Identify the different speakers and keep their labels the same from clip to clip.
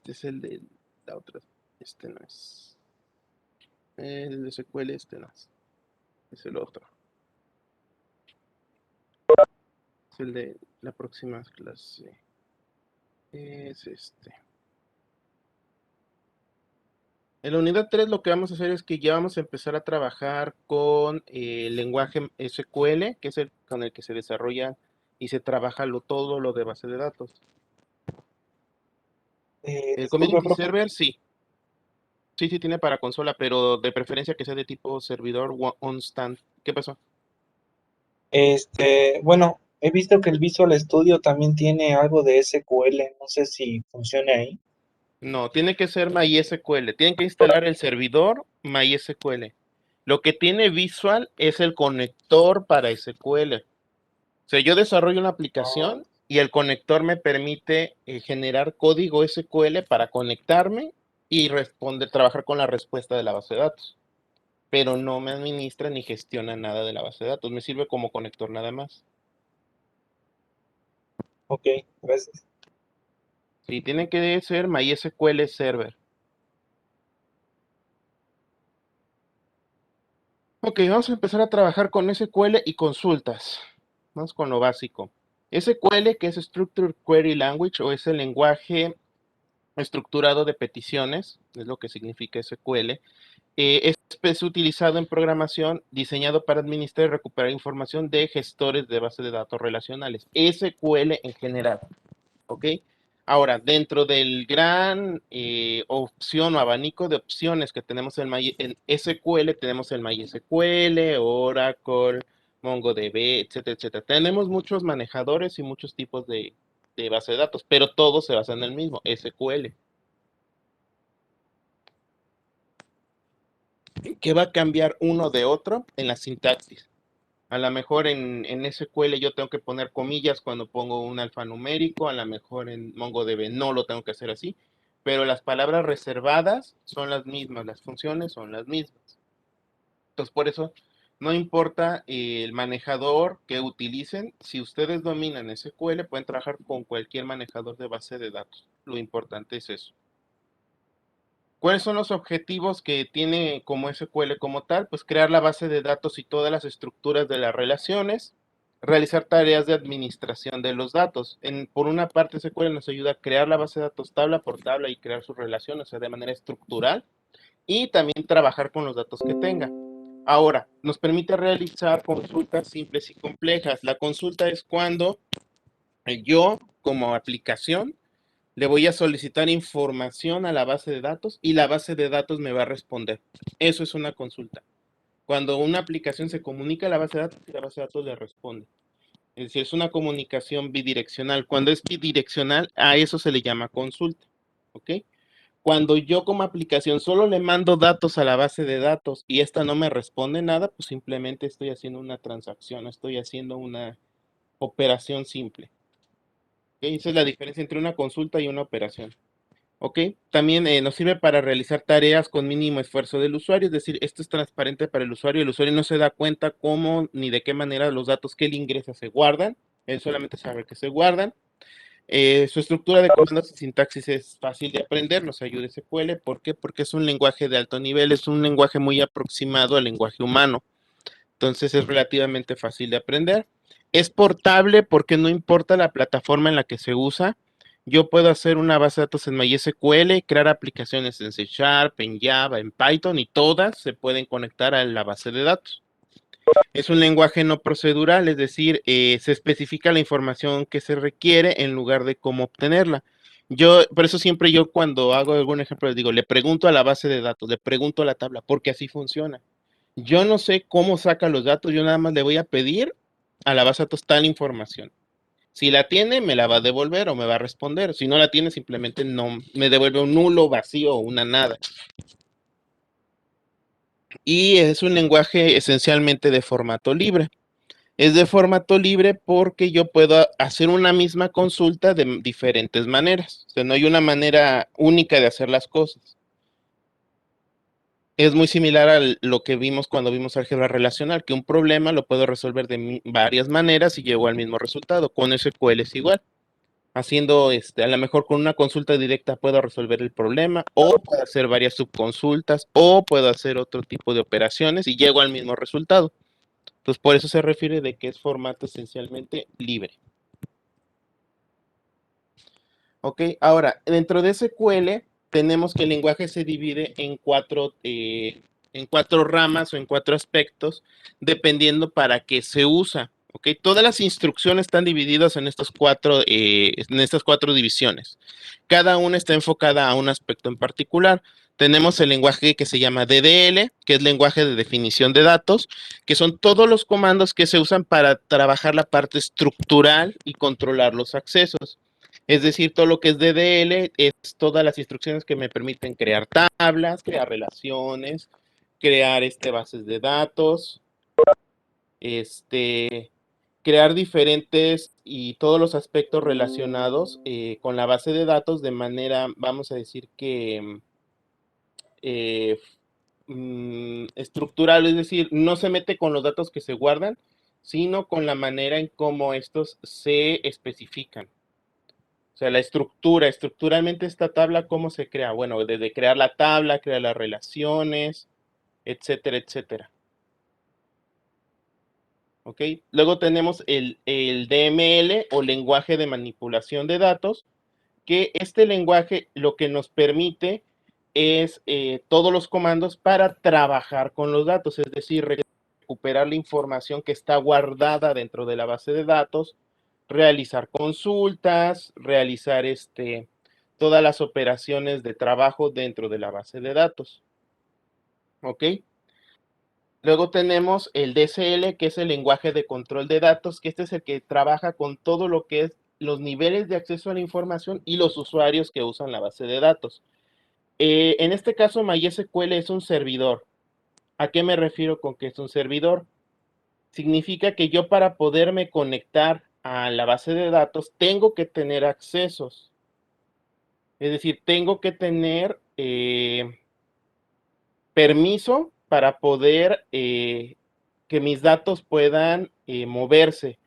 Speaker 1: Este es el de la otra. Este no es. El de SQL, este no es. Es el otro. Es el de la próxima clase. Es este. En la unidad 3 lo que vamos a hacer es que ya vamos a empezar a trabajar con el lenguaje SQL, que es el con el que se desarrolla y se trabaja todo lo de base de datos. El
Speaker 2: Disculpe,
Speaker 1: Community
Speaker 2: profe.
Speaker 1: Server, sí. Sí, sí tiene para consola, pero de preferencia que sea de tipo servidor on stand. ¿Qué pasó?
Speaker 2: Bueno, he visto que el Visual Studio también tiene algo de SQL, no sé si funciona ahí.
Speaker 1: No, tiene que ser MySQL. Tienen que instalar el servidor MySQL. Lo que tiene Visual es el conector para SQL. O sea, yo desarrollo una
Speaker 2: Ah,
Speaker 1: aplicación y el conector me permite generar código SQL para conectarme y trabajar con la respuesta de la base de datos. Pero no me administra ni gestiona nada de la base de datos. Me sirve como conector nada más.
Speaker 2: ok, gracias.
Speaker 1: Sí, tiene que ser MySQL Server. Ok, vamos a empezar a trabajar con SQL y consultas. Vamos con lo básico. SQL, que es Structured Query Language, o es el lenguaje estructurado de peticiones, es lo que significa SQL. Es utilizado en programación, diseñado para administrar y recuperar información de gestores de bases de datos relacionales. SQL en general, ¿ok? Ahora, dentro del gran opción o abanico de opciones que tenemos en SQL, tenemos el MySQL, Oracle, MongoDB, etcétera, etcétera. Tenemos muchos manejadores y muchos tipos de base de datos, pero todos se basan en el mismo, SQL. ¿Qué va a cambiar uno de otro? En la sintaxis. A lo mejor en SQL yo tengo que poner comillas cuando pongo un alfanumérico, a lo mejor en MongoDB no lo tengo que hacer así, pero las palabras reservadas son las mismas, las funciones son las mismas. Entonces, por eso no importa el manejador que utilicen, si ustedes dominan SQL, pueden trabajar con cualquier manejador de base de datos. Lo importante es eso. ¿Cuáles son los objetivos que tiene como SQL como tal? Pues crear la base de datos y todas las estructuras de las relaciones, realizar tareas de administración de los datos. Por una parte, SQL nos ayuda a crear la base de datos tabla por tabla y crear sus relaciones, o sea, de manera estructural, y también trabajar con los datos que tenga. Ahora, nos permite realizar consultas simples y complejas. La consulta es cuando yo, como aplicación, le voy a solicitar información a la base de datos y la base de datos me va a responder. Eso es una consulta. Cuando una aplicación se comunica a la base de datos y la base de datos le responde. Es decir, es una comunicación bidireccional. Cuando es bidireccional, a eso se le llama consulta. ¿Ok? Cuando yo como aplicación solo le mando datos a la base de datos y esta no me responde nada, pues simplemente estoy haciendo una transacción, estoy haciendo una operación simple. ¿Ok? Esa es la diferencia entre una consulta y una operación. ¿Ok? También nos sirve para realizar tareas con mínimo esfuerzo del usuario, es decir, esto es transparente para el usuario no se da cuenta cómo ni de qué manera los datos que él ingresa se guardan, él solamente sabe que se guardan. Su estructura de comandos y sintaxis es fácil de aprender, nos ayuda SQL, ¿por qué? Porque es un lenguaje de alto nivel, es un lenguaje muy aproximado al lenguaje humano, entonces es relativamente fácil de aprender. Es portable porque no importa la plataforma en la que se usa. Yo puedo hacer una base de datos en MySQL, crear aplicaciones en C Sharp, en Java, en Python y todas se pueden conectar a la base de datos. Es un lenguaje no procedural, es decir, se especifica la información que se requiere en lugar de cómo obtenerla. Por eso siempre yo cuando hago algún ejemplo les digo, le pregunto a la base de datos, le pregunto a la tabla, porque así funciona. Yo no sé cómo saca los datos, yo nada más le voy a pedir a la base de datos tal información. Si la tiene, me la va a devolver o me va a responder. Si no la tiene, simplemente no me devuelve un nulo, vacío o una nada. Y es un lenguaje esencialmente de formato libre. Es de formato libre porque yo puedo hacer una misma consulta de diferentes maneras. O sea, no hay una manera única de hacer las cosas. Es muy similar a lo que vimos cuando vimos álgebra relacional, que un problema lo puedo resolver de varias maneras y llego al mismo resultado. Con SQL es igual. haciendo, a lo mejor con una consulta directa puedo resolver el problema, o puedo hacer varias subconsultas, o puedo hacer otro tipo de operaciones y llego al mismo resultado. Entonces, por eso se refiere de que es formato esencialmente libre. Ok, ahora, dentro de SQL tenemos que el lenguaje se divide en cuatro ramas o en cuatro aspectos, dependiendo para qué se usa. Ok, todas las instrucciones están divididas en estas cuatro divisiones. Cada una está enfocada a un aspecto en particular. Tenemos el lenguaje que se llama DDL, que es lenguaje de definición de datos, que son todos los comandos que se usan para trabajar la parte estructural y controlar los accesos. Es decir, todo lo que es DDL es todas las instrucciones que me permiten crear tablas, crear relaciones, crear bases de datos, este, crear diferentes y todos los aspectos relacionados con la base de datos de manera, vamos a decir que eh, estructural, es decir, no se mete con los datos que se guardan, sino con la manera en cómo estos se especifican. O sea, la estructura, estructuralmente esta tabla, ¿cómo se crea? Bueno, desde crear la tabla, crear las relaciones, etcétera, etcétera. ¿Ok? Luego tenemos el DML o lenguaje de manipulación de datos, que este lenguaje lo que nos permite es todos los comandos para trabajar con los datos, es decir, recuperar la información que está guardada dentro de la base de datos, realizar consultas, realizar todas las operaciones de trabajo dentro de la base de datos. ¿Ok? Luego tenemos el DSL, que es el lenguaje de control de datos, que este es el que trabaja con todo lo que es los niveles de acceso a la información y los usuarios que usan la base de datos. En este caso, MySQL es un servidor. ¿A qué me refiero con que es un servidor? Significa que yo para poderme conectar a la base de datos tengo que tener accesos. Es decir, tengo que tener permiso para poder que mis datos puedan moverse.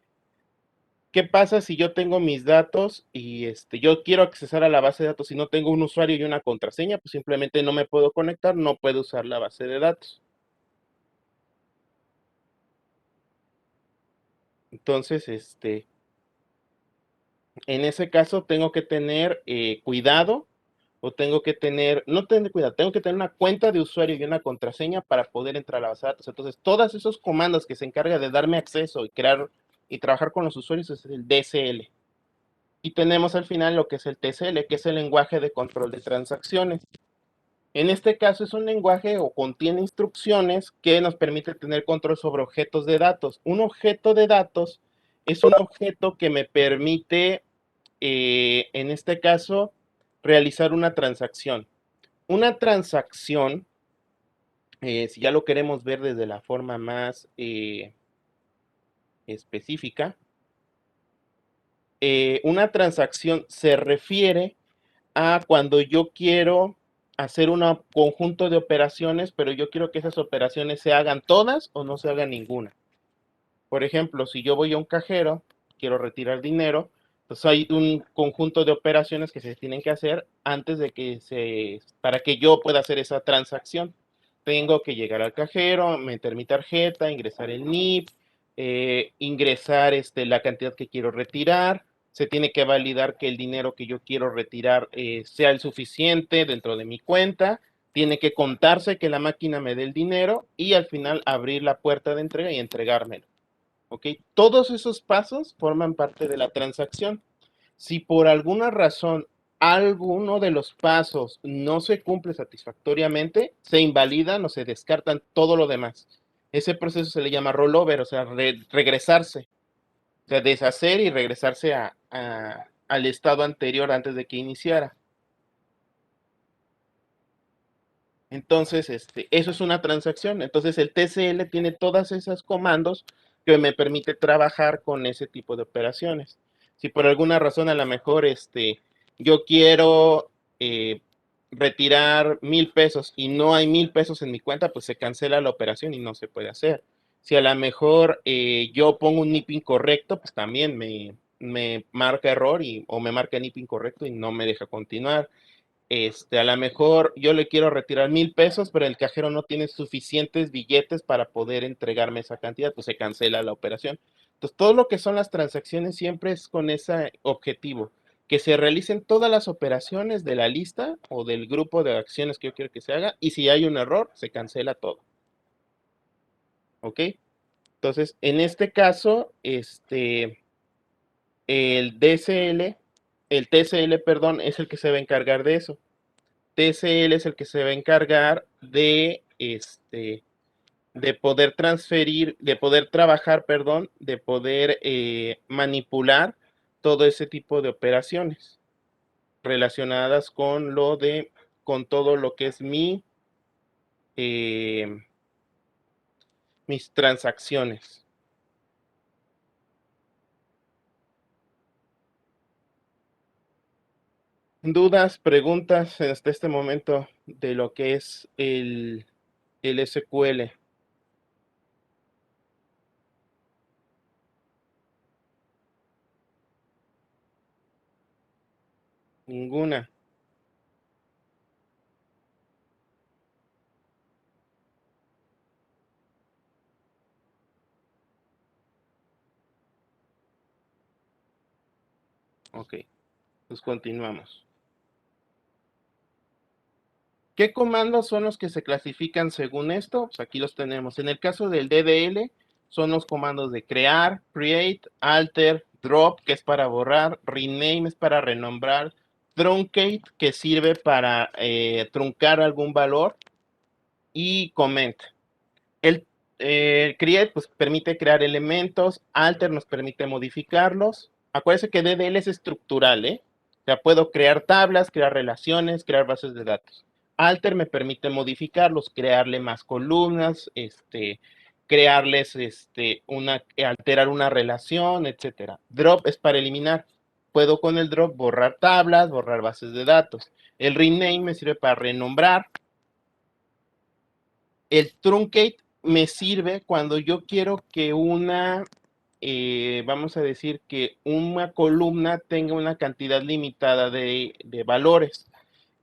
Speaker 1: ¿Qué pasa si yo tengo mis datos y yo quiero accesar a la base de datos y no tengo un usuario y una contraseña? Pues simplemente no me puedo conectar, no puedo usar la base de datos. Entonces, en ese caso tengo que tener cuidado o tengo que tener, no tener cuidado, tengo que tener una cuenta de usuario y una contraseña para poder entrar a la base de datos. Entonces, todos esos comandos que se encargan de darme acceso y crear y trabajar con los usuarios es el DSL. Y tenemos al final lo que es el TCL, que es el lenguaje de control de transacciones. En este caso es un lenguaje o contiene instrucciones que nos permite tener control sobre objetos de datos. Un objeto de datos es un objeto que me permite, en este caso, realizar una transacción. Una transacción, si ya lo queremos ver desde la forma más específica, una transacción se refiere a cuando yo quiero hacer un conjunto de operaciones, pero yo quiero que esas operaciones se hagan todas o no se haga ninguna. Por ejemplo, si yo voy a un cajero, quiero retirar dinero, pues hay un conjunto de operaciones que se tienen que hacer antes de para que yo pueda hacer esa transacción. Tengo que llegar al cajero, meter mi tarjeta, ingresar el NIP, ingresar la cantidad que quiero retirar, se tiene que validar que el dinero que yo quiero retirar sea el suficiente dentro de mi cuenta, tiene que contarse que la máquina me dé el dinero y al final abrir la puerta de entrega y entregármelo. ¿Ok? Todos esos pasos forman parte de la transacción. Si por alguna razón alguno de los pasos no se cumple satisfactoriamente, se invalidan o se descartan todo lo demás. Ese proceso se le llama rollover, o sea, regresarse, o sea, deshacer y regresarse al estado anterior antes de que iniciara. Entonces, eso es una transacción. Entonces, el TCL tiene todas esas comandos que me permite trabajar con ese tipo de operaciones. Si por alguna razón a lo mejor yo quiero eh, retirar 1,000 pesos y no hay 1,000 pesos en mi cuenta, pues se cancela la operación y no se puede hacer. Si a lo mejor yo pongo un NIP incorrecto, pues también me marca error o me marca NIP incorrecto y no me deja continuar. A lo mejor yo le quiero retirar 1,000 pesos, pero el cajero no tiene suficientes billetes para poder entregarme esa cantidad, pues se cancela la operación. Entonces, todo lo que son las transacciones siempre es con ese objetivo, que se realicen todas las operaciones de la lista o del grupo de acciones que yo quiero que se haga, y si hay un error, se cancela todo. ¿Ok? Entonces, en este caso, el DSL, el TCL, perdón, es el que se va a encargar de eso. TCL es el que se va a encargar de poder transferir, de poder trabajar, perdón, de poder manipular todo ese tipo de operaciones relacionadas con todo lo que es eh, mis transacciones. ¿Dudas, preguntas hasta este momento de lo que es el SQL? Ninguna. Ok, pues continuamos. ¿Qué comandos son los que se clasifican según esto? Pues aquí los tenemos. En el caso del DDL, son los comandos de crear, create, alter, drop, que es para borrar, rename es para renombrar, truncate, que sirve para truncar algún valor, y comment. El create pues, permite crear elementos, alter nos permite modificarlos. Acuérdense que DDL es estructural, ¿eh? O sea, puedo crear tablas, crear relaciones, crear bases de datos. Alter me permite modificarlos, crearle más columnas, crearles alterar una relación, etcétera. Drop es para eliminar. Puedo con el drop borrar tablas, borrar bases de datos. El rename me sirve para renombrar. El truncate me sirve cuando yo quiero que vamos a decir que una columna tenga una cantidad limitada de valores.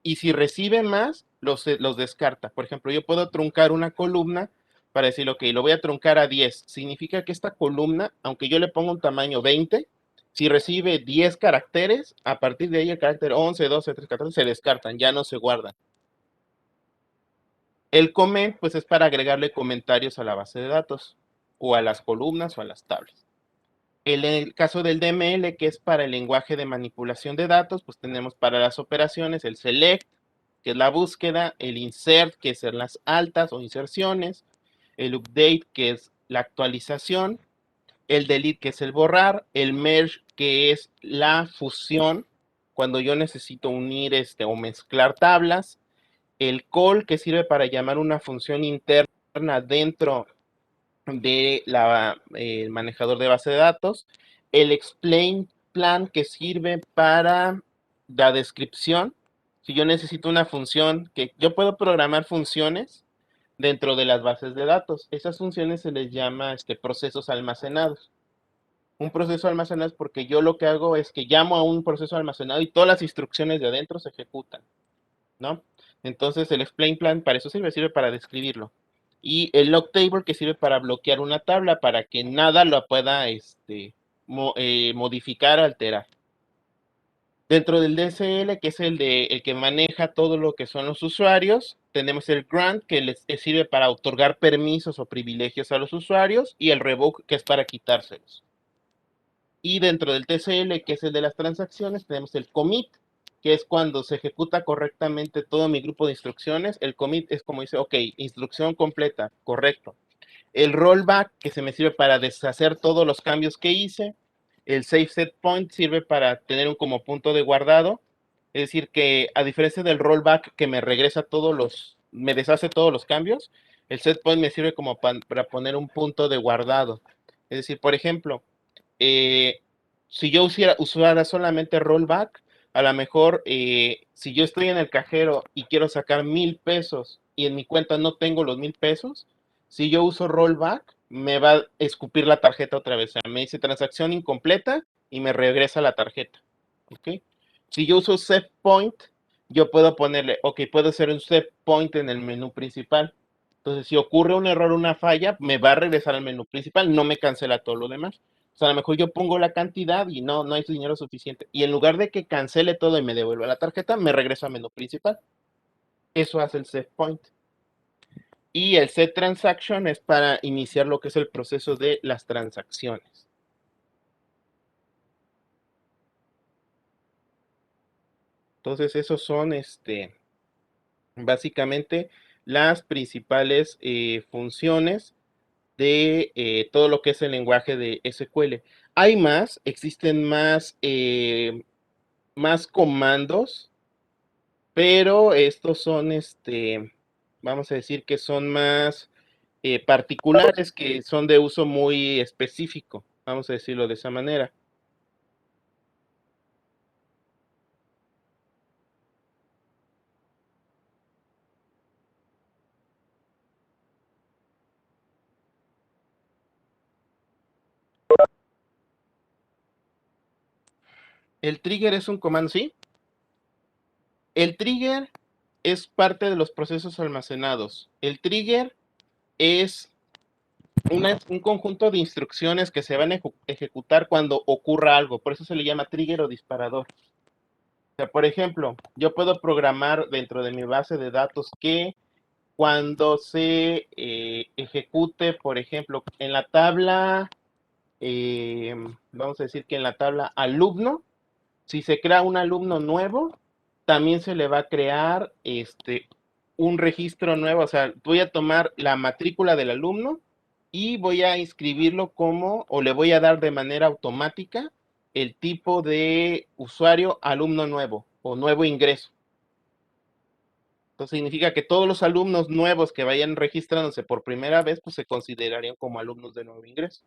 Speaker 1: Y si recibe más, los descarta. Por ejemplo, yo puedo truncar una columna para decir, ok, lo voy a truncar a 10. Significa que esta columna, aunque yo le ponga un tamaño 20, si recibe 10 caracteres, a partir de ahí el carácter 11, 12, 13, 14 se descartan, ya no se guardan. El comment, pues es para agregarle comentarios a la base de datos, o a las columnas o a las tablas. En el caso del DML, que es para el lenguaje de manipulación de datos, pues tenemos para las operaciones el select, que es la búsqueda, el insert, que son las altas o inserciones, el update, que es la actualización, el delete, que es el borrar, el merge, que es la fusión, cuando yo necesito unir o mezclar tablas, el call, que sirve para llamar una función interna dentro de el manejador de base de datos, el explain plan, que sirve para la descripción. Si yo necesito una función, que yo puedo programar funciones dentro de las bases de datos. Esas funciones se les llama procesos almacenados. Un proceso almacenado es porque yo lo que hago es que llamo a un proceso almacenado y todas las instrucciones de adentro se ejecutan, ¿no? Entonces el explain plan para eso sirve para describirlo. Y el log table, que sirve para bloquear una tabla para que nada lo pueda modificar, alterar. Dentro del DSL, que es el que maneja todo lo que son los usuarios, tenemos el grant, que les sirve para otorgar permisos o privilegios a los usuarios, y el revoke, que es para quitárselos. Y dentro del TCL, que es el de las transacciones, tenemos el commit, que es cuando se ejecuta correctamente todo mi grupo de instrucciones. El commit es como dice, ok, instrucción completa, correcto. El rollback, que se me sirve para deshacer todos los cambios que hice. El save set point sirve para tener un como punto de guardado. Es decir, que a diferencia del rollback, que me regresa me deshace todos los cambios, el set point me sirve como para poner un punto de guardado. Es decir, por ejemplo, si yo usara solamente rollback, a lo mejor si yo estoy en el cajero y quiero sacar 1,000 pesos y en mi cuenta no tengo los 1,000 pesos, si yo uso rollback, me va a escupir la tarjeta otra vez. O sea, me dice transacción incompleta y me regresa la tarjeta. ¿Ok? Si yo uso set point, yo puedo ponerle, ok, puedo hacer un set point en el menú principal. Entonces, si ocurre un error, una falla, me va a regresar al menú principal, no me cancela todo lo demás. O sea, a lo mejor yo pongo la cantidad y no hay dinero suficiente. Y en lugar de que cancele todo y me devuelva la tarjeta, me regresa al menú principal. Eso hace el set point. Y el set transaction es para iniciar lo que es el proceso de las transacciones. Entonces, esos son básicamente las principales funciones de todo lo que es el lenguaje de SQL. Hay más, existen más comandos, pero estos son, vamos a decir que son más particulares, que son de uso muy específico, vamos a decirlo de esa manera. El trigger es un comando, ¿sí? El trigger es parte de los procesos almacenados. El trigger es un conjunto de instrucciones que se van a ejecutar cuando ocurra algo. Por eso se le llama trigger o disparador. O sea, por ejemplo, yo puedo programar dentro de mi base de datos que cuando se ejecute, por ejemplo, en la tabla, vamos a decir que en la tabla alumno, si se crea un alumno nuevo, también se le va a crear un registro nuevo. O sea, voy a tomar la matrícula del alumno y voy a inscribirlo como, o le voy a dar de manera automática el tipo de usuario alumno nuevo o nuevo ingreso. Entonces significa que todos los alumnos nuevos que vayan registrándose por primera vez, pues se considerarían como alumnos de nuevo ingreso.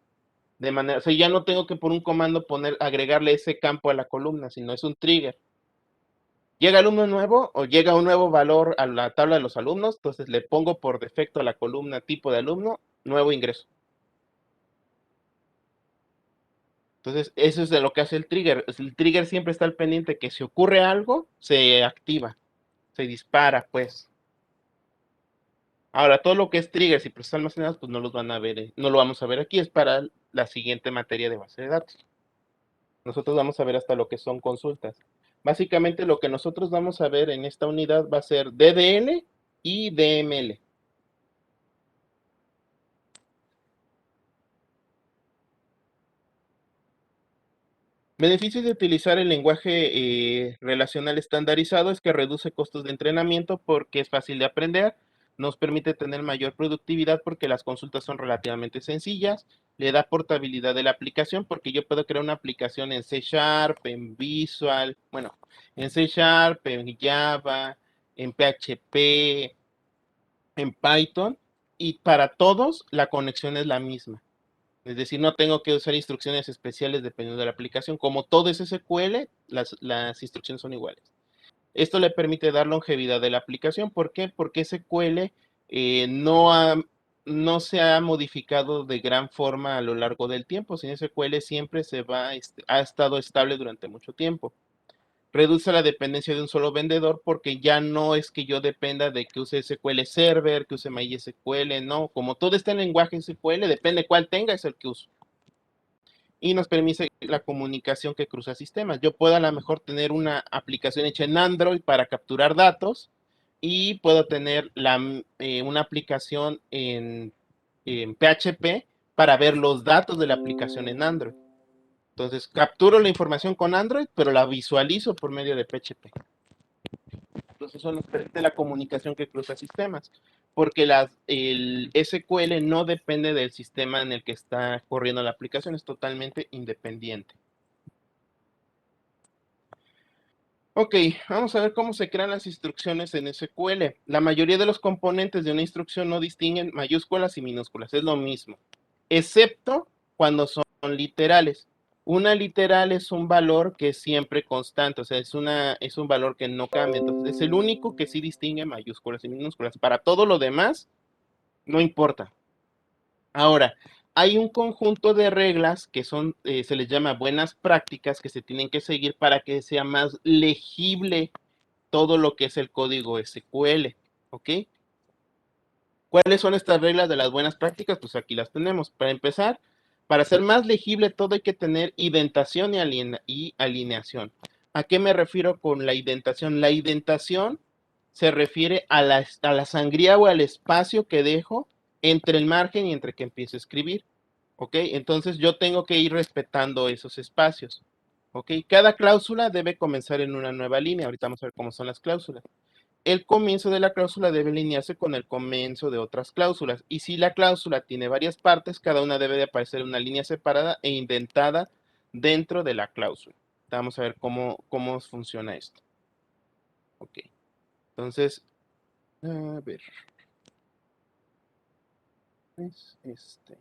Speaker 1: De manera, o sea, ya no tengo que por un comando agregarle ese campo a la columna, sino es un trigger. Llega alumno nuevo o llega un nuevo valor a la tabla de los alumnos, entonces le pongo por defecto a la columna tipo de alumno, nuevo ingreso. Entonces, eso es de lo que hace el trigger. El trigger siempre está al pendiente que si ocurre algo, se activa, se dispara, pues. Ahora, todo lo que es triggers y procesos almacenados, pues no los van a ver, no lo vamos a ver aquí, es para la siguiente materia de base de datos. Nosotros vamos a ver hasta lo que son consultas. Básicamente lo que nosotros vamos a ver en esta unidad va a ser DDL y DML. Beneficios de utilizar el lenguaje relacional estandarizado es que reduce costos de entrenamiento porque es fácil de aprender, nos permite tener mayor productividad porque las consultas son relativamente sencillas, le da portabilidad de la aplicación porque yo puedo crear una aplicación en C Sharp, en Visual, bueno, en C Sharp, en Java, en PHP, en Python, y para todos la conexión es la misma. Es decir, no tengo que usar instrucciones especiales dependiendo de la aplicación. Como todo es SQL, las instrucciones son iguales. Esto le permite dar longevidad de la aplicación. ¿Por qué? Porque SQL no se ha modificado de gran forma a lo largo del tiempo. Sin SQL siempre ha estado estable durante mucho tiempo. Reduce la dependencia de un solo vendedor porque ya no es que yo dependa de que use SQL Server, que use MySQL, no. Como todo está en lenguaje SQL, depende cuál tenga, es el que uso. Y nos permite la comunicación que cruza sistemas. Yo puedo a lo mejor tener una aplicación hecha en Android para capturar datos y puedo tener una aplicación en PHP para ver los datos de la aplicación en Android. Entonces, capturo la información con Android, pero la visualizo por medio de PHP. Entonces, eso nos permite la comunicación que cruza sistemas, porque el SQL no depende del sistema en el que está corriendo la aplicación, es totalmente independiente. Ok, vamos a ver cómo se crean las instrucciones en SQL. La mayoría de los componentes de una instrucción no distinguen mayúsculas y minúsculas, es lo mismo, excepto cuando son literales. Una literal es un valor que es siempre constante, o sea, es un valor que no cambia. Entonces, es el único que sí distingue mayúsculas y minúsculas. Para todo lo demás, no importa. Ahora, hay un conjunto de reglas que son, se les llama buenas prácticas que se tienen que seguir para que sea más legible todo lo que es el código SQL, ¿ok? ¿Cuáles son estas reglas de las buenas prácticas? Pues aquí las tenemos. Para empezar, para ser más legible todo hay que tener indentación y alineación. ¿A qué me refiero con la indentación? La indentación se refiere a la sangría o al espacio que dejo entre el margen y entre que empiezo a escribir. ¿Ok? Entonces yo tengo que ir respetando esos espacios. ¿Ok? Cada cláusula debe comenzar en una nueva línea. Ahorita vamos a ver cómo son las cláusulas. El comienzo de la cláusula debe alinearse con el comienzo de otras cláusulas. Y si la cláusula tiene varias partes, cada una debe de aparecer en una línea separada e indentada dentro de la cláusula. Vamos a ver cómo funciona esto. Ok. Entonces, a ver. Es este.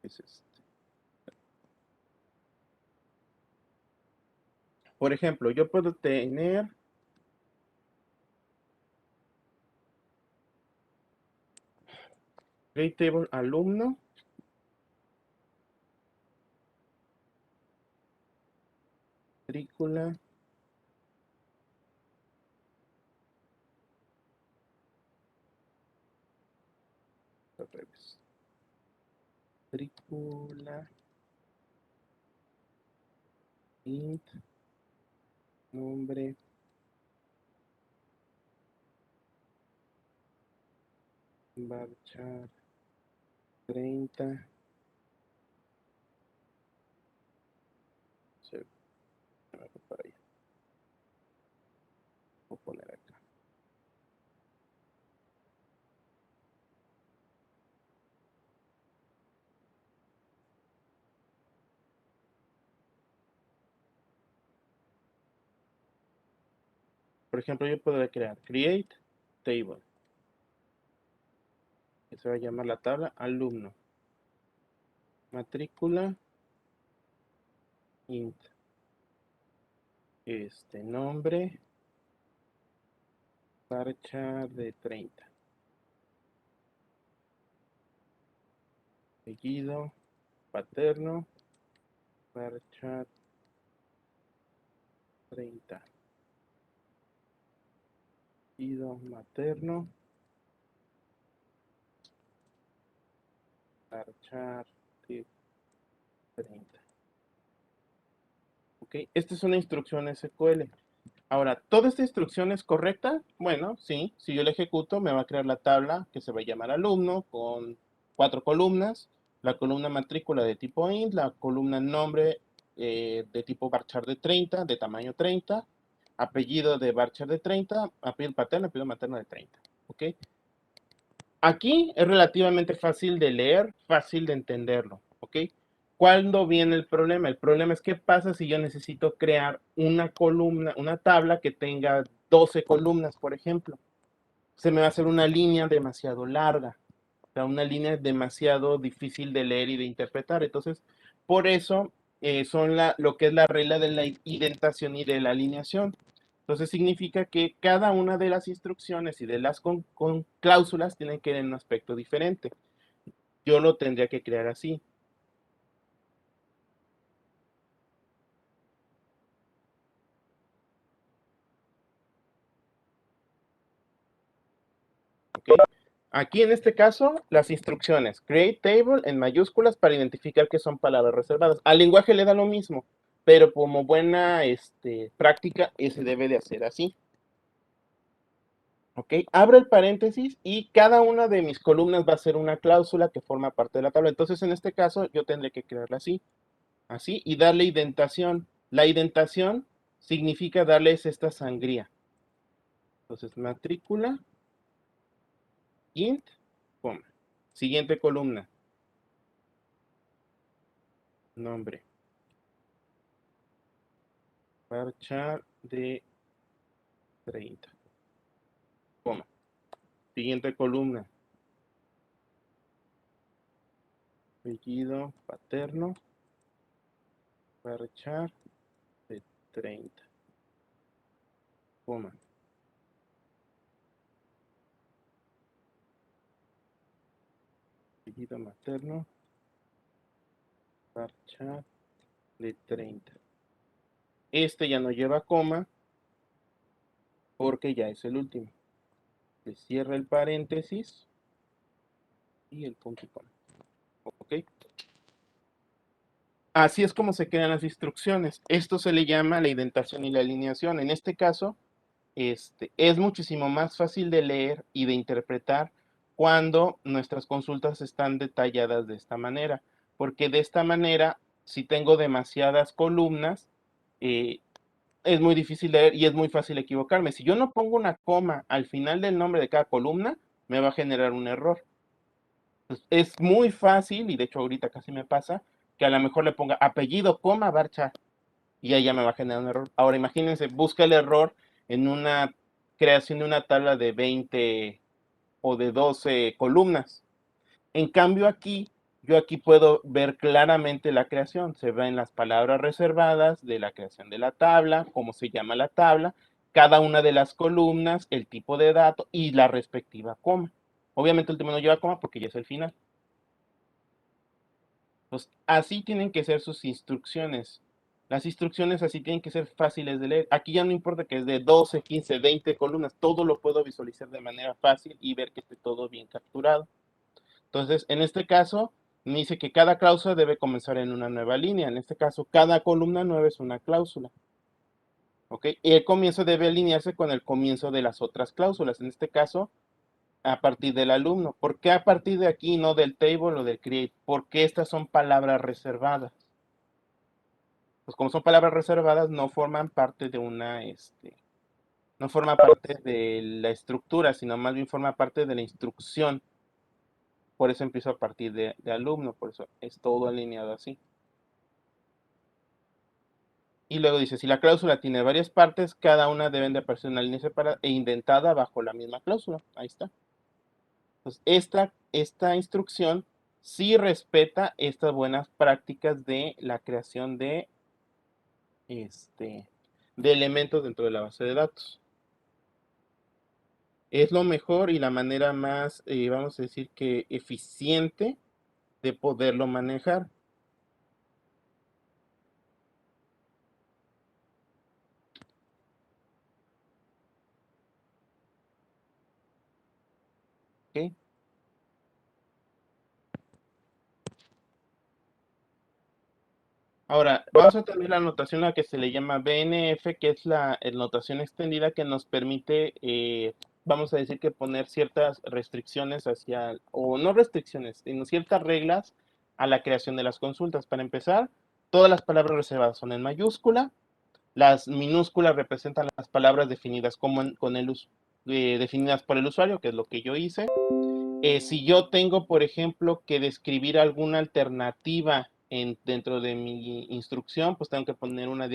Speaker 1: Es este. Por ejemplo, yo puedo tener grade table alumno. Matrícula. Al revés. Matrícula. Int. Nombre. Varchar 30. Se me fue para allá. Voy a poner acá. Por ejemplo, yo podría crear create table. Que se va a llamar la tabla alumno. Matrícula int. Nombre. Varchar de 30. Apellido paterno. Varchar 30. Apellido materno. Varchar de 30. Ok, esta es una instrucción SQL. Ahora, ¿toda esta instrucción es correcta? Bueno, sí. Si yo la ejecuto, me va a crear la tabla que se va a llamar alumno con 4 columnas. La columna matrícula de tipo int, la columna nombre de tipo varchar de 30, de tamaño 30, apellido de varchar de 30, apellido materno de 30. ¿Ok? Aquí es relativamente fácil de leer, fácil de entenderlo. ¿Ok? ¿Cuándo viene el problema? El problema es qué pasa si yo necesito crear una columna, una tabla que tenga 12 columnas, por ejemplo. Se me va a hacer una línea demasiado larga, o sea, una línea demasiado difícil de leer y de interpretar. Entonces, por eso son lo que es la regla de la indentación y de la alineación. Entonces significa que cada una de las instrucciones y de las con cláusulas tienen que ir en un aspecto diferente. Yo lo tendría que crear así. ¿Ok? Aquí en este caso, las instrucciones, create table en mayúsculas para identificar que son palabras reservadas. Al lenguaje le da lo mismo, pero como buena práctica, se debe de hacer así. ¿Ok? Abro el paréntesis y cada una de mis columnas va a ser una cláusula que forma parte de la tabla. Entonces, en este caso, yo tendré que crearla así, y darle indentación. La indentación significa darles esta sangría. Entonces, matrícula, int, coma. Siguiente columna, nombre. Varchar de 30. Coma. Siguiente columna. Apellido paterno. Varchar de 30. Coma. apellido materno, varchar de 30. Este ya no lleva coma porque ya es el último. Se cierra el paréntesis y el punto y coma. ¿Ok? Así es como se crean las instrucciones. Esto se le llama la indentación y la alineación. En este caso, es muchísimo más fácil de leer y de interpretar cuando nuestras consultas están detalladas de esta manera, porque de esta manera, si tengo demasiadas columnas, eh, es muy difícil leer y es muy fácil equivocarme. Si yo no pongo una coma al final del nombre de cada columna, me va a generar un error. Pues, es muy fácil, y de hecho ahorita casi me pasa, que a lo mejor le ponga apellido, coma, Barcha, y ahí ya me va a generar un error. Ahora imagínense, busca el error en una creación de una tabla de 20 o de 12 columnas. En cambio aquí, yo aquí puedo ver claramente la creación. Se ven las palabras reservadas de la creación de la tabla, cómo se llama la tabla, cada una de las columnas, el tipo de dato y la respectiva coma. Obviamente el último no lleva coma porque ya es el final. Pues así tienen que ser sus instrucciones. Las instrucciones así tienen que ser fáciles de leer. Aquí ya no importa que es de 12, 15, 20 columnas, todo lo puedo visualizar de manera fácil y ver que esté todo bien capturado. Entonces, en este caso, me dice que cada cláusula debe comenzar en una nueva línea. En este caso, cada columna nueva es una cláusula. ¿Ok? Y el comienzo debe alinearse con el comienzo de las otras cláusulas. En este caso, a partir del alumno. ¿Por qué a partir de aquí, no del table o del create? Porque estas son palabras reservadas. Pues como son palabras reservadas, no forman parte de no forma parte de la estructura, sino más bien forma parte de la instrucción. Por eso empiezo a partir de alumno, por eso es todo alineado así. Y luego dice, si la cláusula tiene varias partes, cada una deben de aparecer en una línea separada e indentada bajo la misma cláusula. Ahí está. Entonces, esta instrucción sí respeta estas buenas prácticas de la creación este, de elementos dentro de la base de datos. Es lo mejor y la manera más, vamos a decir que eficiente de poderlo manejar. ¿Ok? Ahora, vamos a tener la notación a la que se le llama BNF, que es la notación extendida que nos permite, vamos a decir que poner ciertas restricciones hacia, o no restricciones, sino ciertas reglas a la creación de las consultas. Para empezar, todas las palabras reservadas son en mayúscula, las minúsculas representan las palabras definidas definidas por el usuario, que es lo que yo hice. Si yo tengo, por ejemplo, que describir alguna alternativa dentro de mi instrucción, pues tengo que poner una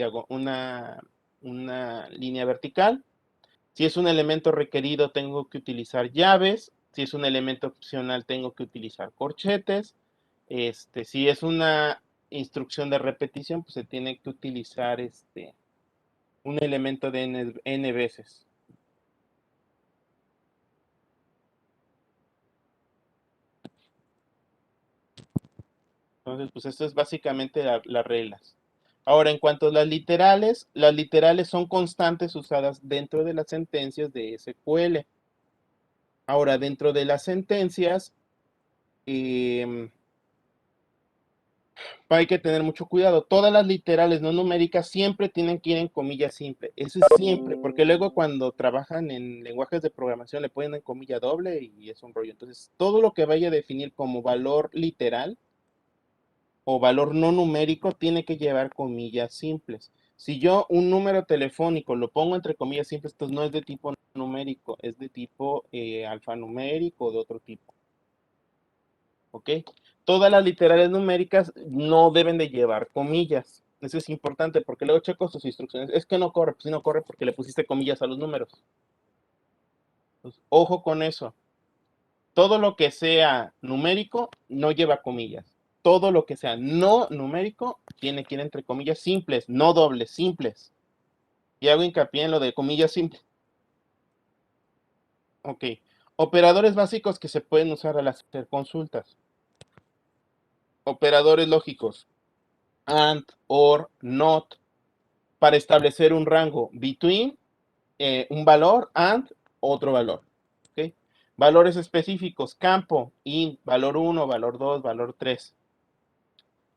Speaker 1: línea vertical. Si es un elemento requerido, tengo que utilizar llaves. Si es un elemento opcional, tengo que utilizar corchetes. Si es una instrucción de repetición, pues se tiene que utilizar un elemento de n veces. Entonces, pues esto es básicamente las reglas. Ahora, en cuanto a las literales son constantes usadas dentro de las sentencias de SQL. Ahora, dentro de las sentencias, eh, hay que tener mucho cuidado. Todas las literales no numéricas siempre tienen que ir en comillas simple. Eso es siempre, porque luego cuando trabajan en lenguajes de programación le ponen en comilla doble y es un rollo. Entonces, todo lo que vaya a definir como valor literal o valor no numérico tiene que llevar comillas simples. Si yo un número telefónico lo pongo entre comillas simples, entonces no es de tipo numérico, es de tipo alfanumérico o de otro tipo. ¿Ok? Todas las literales numéricas no deben de llevar comillas. Eso es importante porque luego checo sus instrucciones. Es que no corre, pues si no corre porque le pusiste comillas a los números. Entonces, ojo con eso. Todo lo que sea numérico no lleva comillas. Todo lo que sea no numérico tiene que ir entre comillas simples, no dobles, simples. Y hago hincapié en lo de comillas simples. Ok. Operadores básicos que se pueden usar al hacer consultas. operadores lógicos, and, or, not, para establecer un rango between, un valor, and, otro valor. ¿Okay? Valores específicos, campo, int, valor 1, valor 2, valor 3.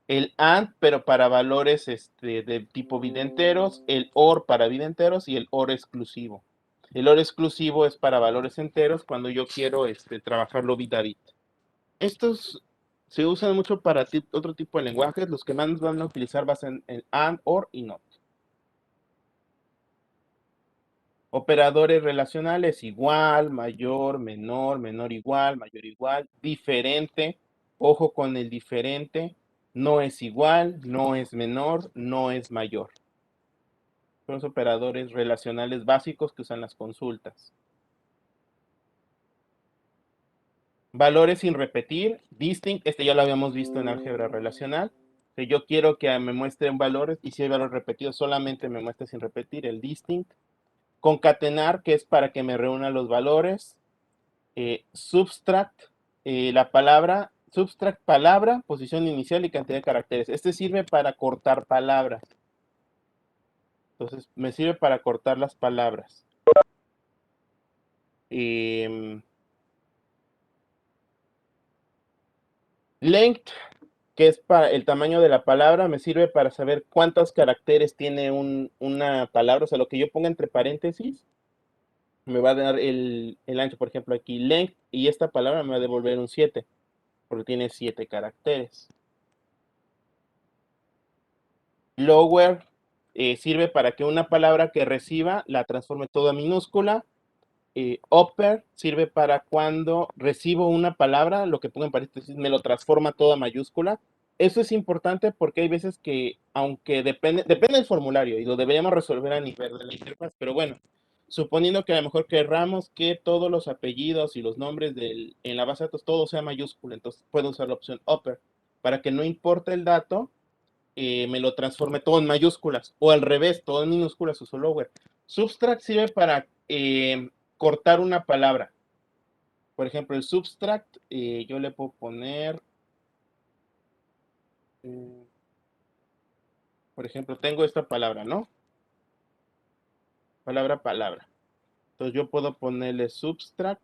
Speaker 1: El AND, pero para valores de tipo enteros, el OR para enteros y el OR exclusivo. El OR exclusivo es para valores enteros cuando yo quiero trabajarlo bit a bit. Estos se usan mucho para otro tipo de lenguajes. Los que más van a utilizar basan en AND, OR y NOT. Operadores relacionales, igual, mayor, menor, menor igual, mayor igual, diferente. Ojo con el diferente. No es igual, no es menor, no es mayor. Son los operadores relacionales básicos que usan las consultas. Valores sin repetir, distinct, ya lo habíamos visto en álgebra relacional. Si yo quiero que me muestren valores y si hay valores repetidos, solamente me muestre sin repetir el distinct. Concatenar, que es para que me reúna los valores. Subtract, la palabra, subtract palabra, posición inicial y cantidad de caracteres. Este sirve para cortar palabras. Entonces, me sirve para cortar las palabras. Length, que es para el tamaño de la palabra, me sirve para saber cuántos caracteres tiene una palabra. O sea, lo que yo ponga entre paréntesis me va a dar el ancho. Por ejemplo, aquí length y esta palabra me va a devolver un 7, porque tiene 7 caracteres. Lower sirve para que una palabra que reciba la transforme toda minúscula. Upper sirve para cuando recibo una palabra, lo que pongo en paréntesis me lo transforma toda mayúscula. Eso es importante porque hay veces que, aunque depende del formulario y lo deberíamos resolver a nivel de la interfaz, pero bueno, suponiendo que a lo mejor querramos que todos los apellidos y los nombres en la base de datos todo sea mayúscula, entonces puedo usar la opción upper para que no importe el dato, me lo transforme todo en mayúsculas, o al revés, todo en minúsculas, uso lower. Subtract sirve para cortar una palabra. Por ejemplo, el subtract, yo le puedo poner, por ejemplo, tengo esta palabra, ¿no? Palabra. Entonces yo puedo ponerle subtract.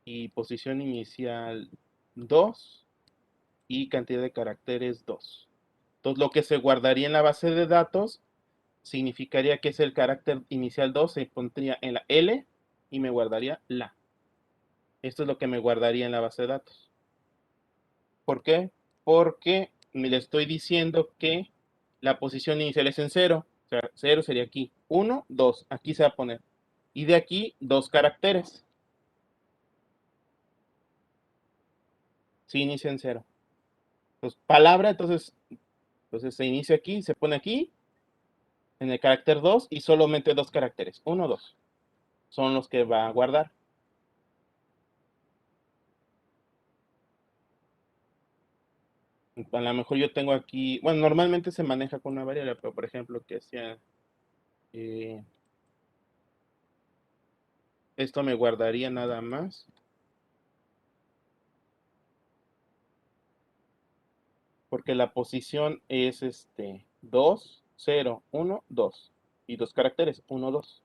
Speaker 1: Y posición inicial 2 y cantidad de caracteres 2. Entonces lo que se guardaría en la base de datos significaría que es el carácter inicial 2, se pondría en la L y me guardaría la. Esto es lo que me guardaría en la base de datos. ¿Por qué? Porque me le estoy diciendo que la posición inicial es en 0. O sea, 0 sería aquí. 1, 2. Aquí se va a poner. Y de aquí, 2 caracteres. Sí, inicia en 0. Entonces, palabra, entonces se inicia aquí, se pone aquí, en el carácter 2 y solamente 2 caracteres. 1, 2. Son los que va a guardar. A lo mejor yo tengo aquí, bueno, normalmente se maneja con una variable, pero por ejemplo que sea, esto me guardaría nada más, porque la posición es 2, 0, 1, 2, y 2 caracteres, 1, 2.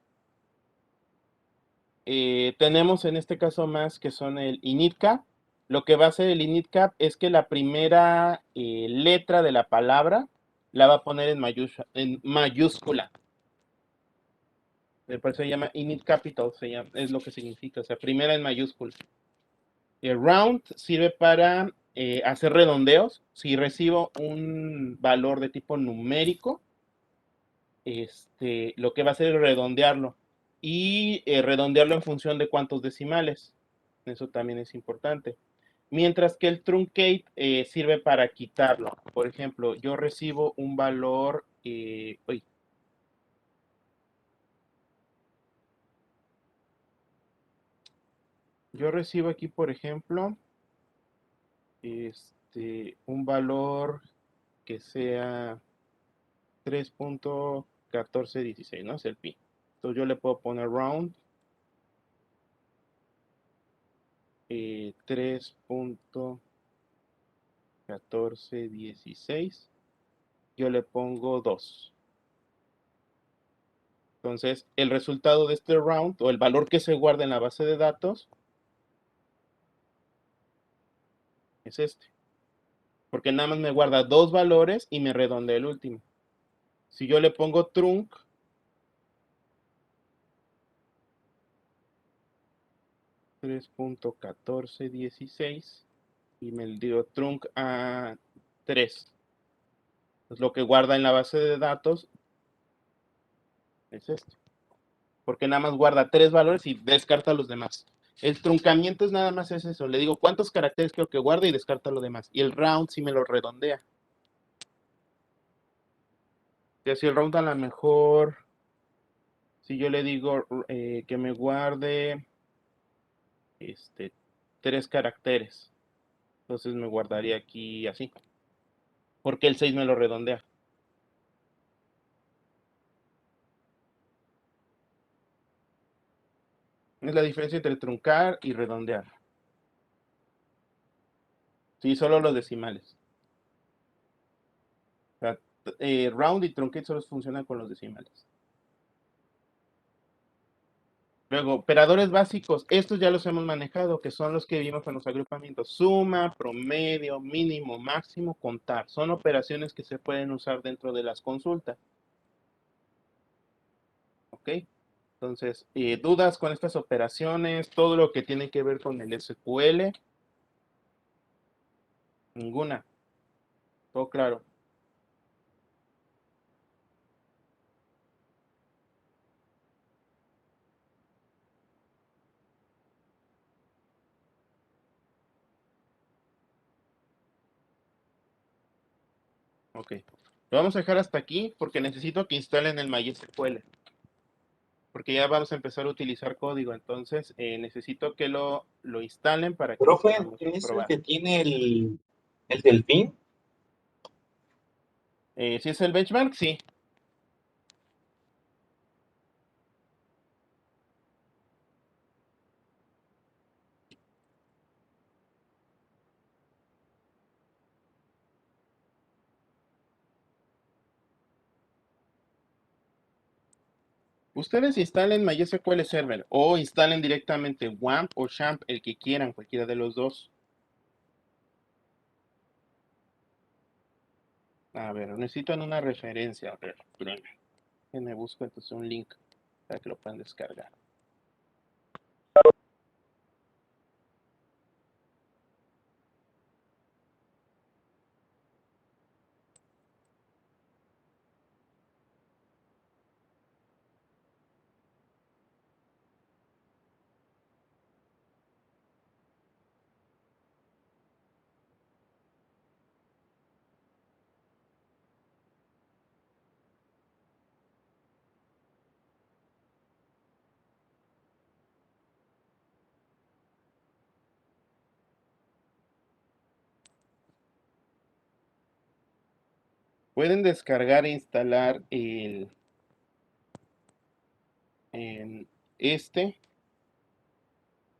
Speaker 1: Tenemos en este caso más que son el initcap. Lo que va a hacer el initcap es que la primera letra de la palabra la va a poner en mayúscula. Por eso se llama init capital, es lo que significa, o sea, primera en mayúscula. El round sirve para hacer redondeos. Si recibo un valor de tipo numérico, lo que va a hacer es redondearlo. Y redondearlo en función de cuántos decimales. Eso también es importante. Mientras que el truncate sirve para quitarlo. Por ejemplo, yo recibo un valor, yo recibo aquí, por ejemplo, un valor que sea 3.1416, ¿no? Es el pi. Entonces yo le puedo poner round 3.1416. Yo le pongo 2. Entonces, el resultado de este round, o el valor que se guarda en la base de datos, es este. Porque nada más me guarda 2 valores y me redondea el último. Si yo le pongo trunc, .1416 y me dio trunc a 3. Pues lo que guarda en la base de datos es este. Porque nada más guarda 3 valores y descarta los demás. El truncamiento es nada más eso. Le digo cuántos caracteres quiero que guarde y descarta lo demás. Y el round sí me lo redondea. Que si el round a lo mejor, si yo le digo que me guarde 3 caracteres, entonces me guardaría aquí así. Porque el 6 me lo redondea. Es la diferencia entre truncar y redondear. Sí, solo los decimales. O sea, round y truncate solo funcionan con los decimales. Luego, operadores básicos, estos ya los hemos manejado, que son los que vimos en los agrupamientos. Suma, promedio, mínimo, máximo, contar. Son operaciones que se pueden usar dentro de las consultas. ¿Ok? Entonces, dudas con estas operaciones, todo lo que tiene que ver con el SQL, ninguna. Todo claro. Ok. Lo vamos a dejar hasta aquí porque necesito que instalen el MySQL. Porque ya vamos a empezar a utilizar código. Entonces, necesito que lo instalen para que lo
Speaker 2: Profe,
Speaker 1: podamos
Speaker 2: ¿es el
Speaker 1: probar.
Speaker 2: que tiene el delfín?
Speaker 1: Si es el benchmark, sí. Ustedes instalen MySQL Server o instalen directamente WAMP o XAMPP, el que quieran, cualquiera de los dos. A ver, necesitan una referencia. A ver, espérenme. Me busco entonces un link para que lo puedan descargar. Pueden descargar e instalar en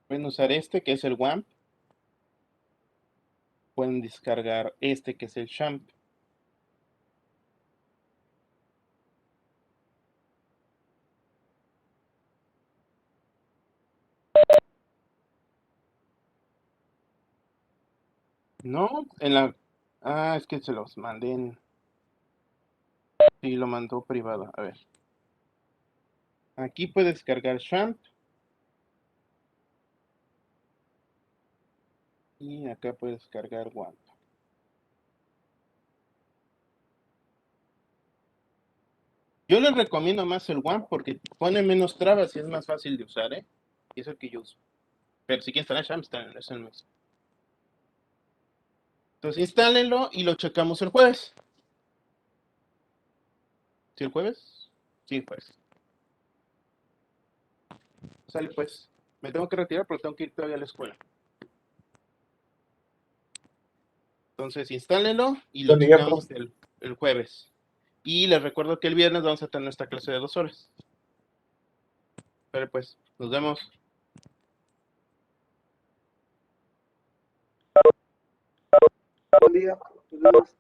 Speaker 1: pueden usar que es el WAMP. Pueden descargar que es el XAMPP. No, es que se los mandé sí, lo mandó privado. A ver. Aquí puedes descargar XAMPP. Y acá puedes descargar WAMP. Yo les recomiendo más el WAMP porque pone menos trabas y es más fácil de usar, ¿eh? Y es el que yo uso. Pero si quieren instalar XAMPP, es el mismo. Entonces instálenlo y lo checamos el jueves. ¿Sí el jueves? Sí, el jueves. Sale pues. Me tengo que retirar porque tengo que ir todavía a la escuela. Entonces instálenlo y lo
Speaker 2: Bueno, ya,
Speaker 1: checamos
Speaker 2: profe.
Speaker 1: el jueves. Y les recuerdo que el viernes vamos a tener nuestra clase de 2 horas. Pero pues, nos vemos.
Speaker 2: Buen día. Nos vemos.